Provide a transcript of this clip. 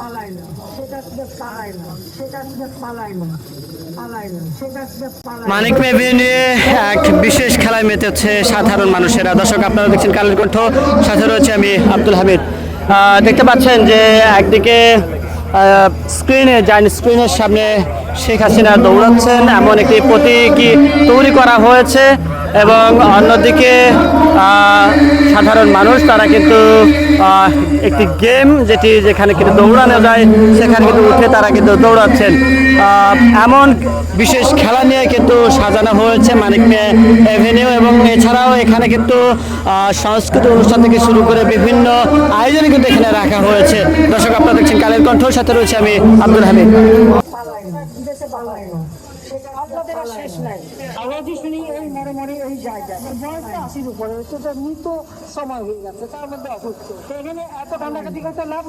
পালায় না, সেটা পালায় না, সেটা পালায় না, পালায় না, সেটা পালায়। মানিক মেবি নিয়ে এক বিশেষ খেলায় মেতেছে সাধারণ মানুষেরা। দর্শক আপনারা দেখছেন কালের কণ্ঠ, সাথে রয়েছে আমি আব্দুল হামিদ। দেখতে পাচ্ছেন যে একদিকে স্ক্রিনের সামনে শেখ হাসিনা দৌড়াচ্ছেন, এমন একটি প্রতীকী তৈরি করা হয়েছে এবং অন্যদিকে সাধারণ মানুষ তারা কিন্তু একটি গেম যেখানে কিন্তু দৌড়ানো যায় সেখানে কিন্তু উঠে তারা কিন্তু দৌড়াচ্ছেন। এমন বিশেষ খেলা নিয়ে কিন্তু সাজানো হয়েছে মানিক মিয়া এভিনিউ এবং এছাড়াও এখানে কিন্তু সাংস্কৃতিক অনুষ্ঠান থেকে শুরু করে বিভিন্ন আয়োজন কিন্তু এখানে রাখা হয়েছে। দর্শক আপনারা দেখছেন কালের কণ্ঠ, সাথে রয়েছে আমি আব্দুল হামিদ। শেষ নাই আওয়াজই শুনি এই মরে মরে এই জায়গায় বয়সটা 80-র উপরে, মৃত সময় হয়ে গেছে, তার মধ্যে অসুস্থ। এখানে এত কান্দাকাটি করতে লাভ